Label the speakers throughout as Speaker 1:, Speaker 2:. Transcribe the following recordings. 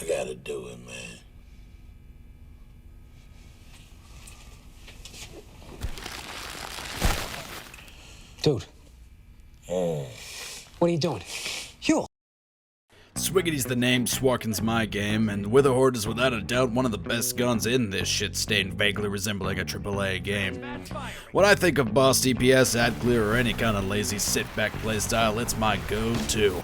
Speaker 1: I gotta do it, man.
Speaker 2: Dude. What are you doing? Huel!
Speaker 3: Swiggity's the name, Swarkin's my game, and Witherhoard is without a doubt one of the best guns in this shit-stained, vaguely resembling a AAA game. When I think of boss DPS, ad clear, or any kind of lazy sit-back playstyle, it's my go-to.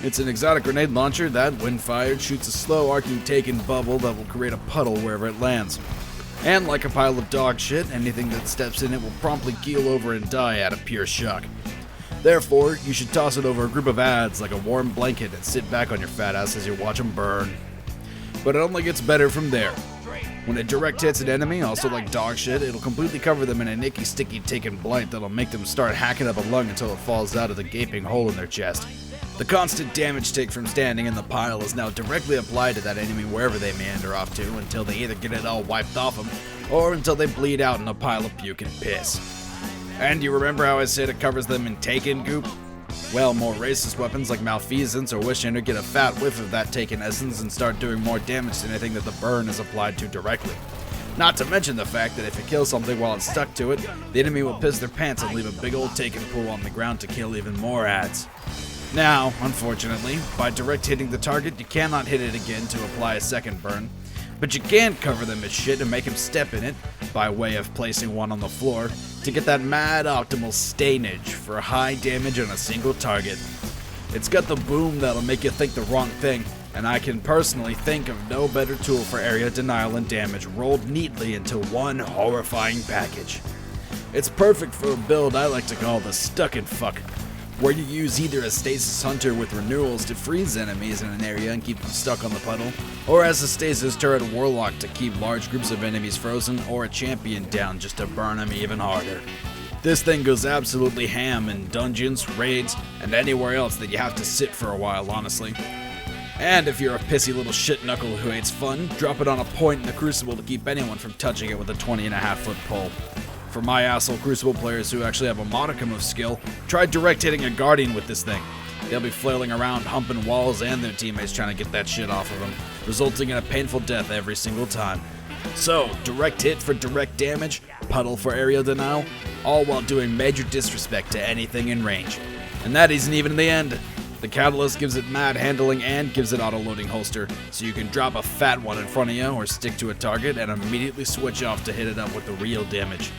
Speaker 3: It's an exotic grenade launcher that, when fired, shoots a slow arcing taken bubble that will create a puddle wherever it lands. And like a pile of dog shit, anything that steps in it will promptly keel over and die out of pure shock. Therefore, you should toss it over a group of ads like a warm blanket and sit back on your fat ass as you watch them burn. But it only gets better from there. When it direct hits an enemy, also like dog shit, it'll completely cover them in a nicky sticky taken blight that'll make them start hacking up a lung until it falls out of the gaping hole in their chest. The constant damage take from standing in the pile is now directly applied to that enemy wherever they meander off to until they either get it all wiped off them, or until they bleed out in a pile of puke and piss. And you remember how I said it covers them in taken goop? Well, more racist weapons like malfeasance or wish ender get a fat whiff of that taken essence and start doing more damage to anything that the burn is applied to directly. Not to mention the fact that if you kill something while it's stuck to it, the enemy will piss their pants and leave a big old taken pool on the ground to kill even more ads. Now, unfortunately, by direct hitting the target, you cannot hit it again to apply a second burn, but you can cover them as shit and make them step in it, by way of placing one on the floor, to get that mad optimal stainage for high damage on a single target. It's got the boom that'll make you think the wrong thing, and I can personally think of no better tool for area denial and damage rolled neatly into one horrifying package. It's perfect for a build I like to call the stuck and fuck, where you use either a stasis hunter with renewals to freeze enemies in an area and keep them stuck on the puddle, or as a stasis turret warlock to keep large groups of enemies frozen, or a champion down just to burn them even harder. This thing goes absolutely ham in dungeons, raids, and anywhere else that you have to sit for a while, honestly. And if you're a pissy little shit knuckle who hates fun, drop it on a point in the Crucible to keep anyone from touching it with a 20.5-foot pole. For my asshole Crucible players who actually have a modicum of skill, try direct hitting a Guardian with this thing. They'll be flailing around humping walls and their teammates trying to get that shit off of them, resulting in a painful death every single time. So, direct hit for direct damage, puddle for area denial, all while doing major disrespect to anything in range. And that isn't even the end. The Catalyst gives it mad handling and gives it auto-loading holster, so you can drop a fat one in front of you or stick to a target and immediately switch off to hit it up with the real damage.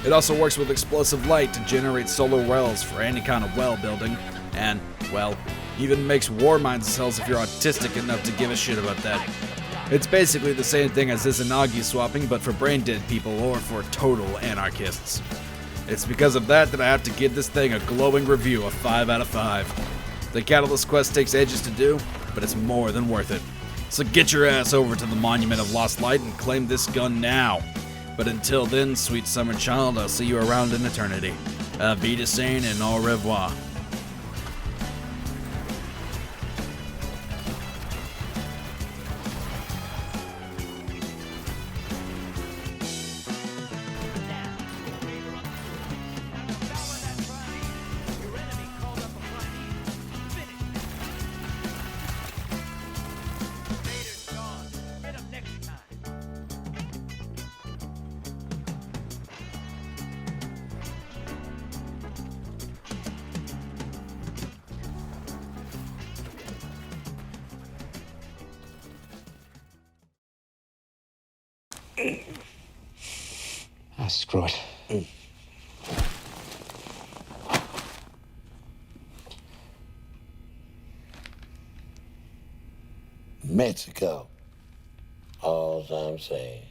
Speaker 3: It also works with explosive light to generate solar wells for any kind of well building, and, well, even makes war mine cells if you're autistic enough to give a shit about that. It's basically the same thing as Izanagi swapping, but for brain-dead people or for total anarchists. It's because of that I have to give this thing a glowing review of 5 out of 5. The Catalyst quest takes ages to do, but it's more than worth it. So get your ass over to the Monument of Lost Light and claim this gun now. But until then, sweet summer child, I'll see you around in eternity. Auf Wiedersehen and au revoir.
Speaker 2: Ah, screw it.
Speaker 1: Mexico. All I'm saying.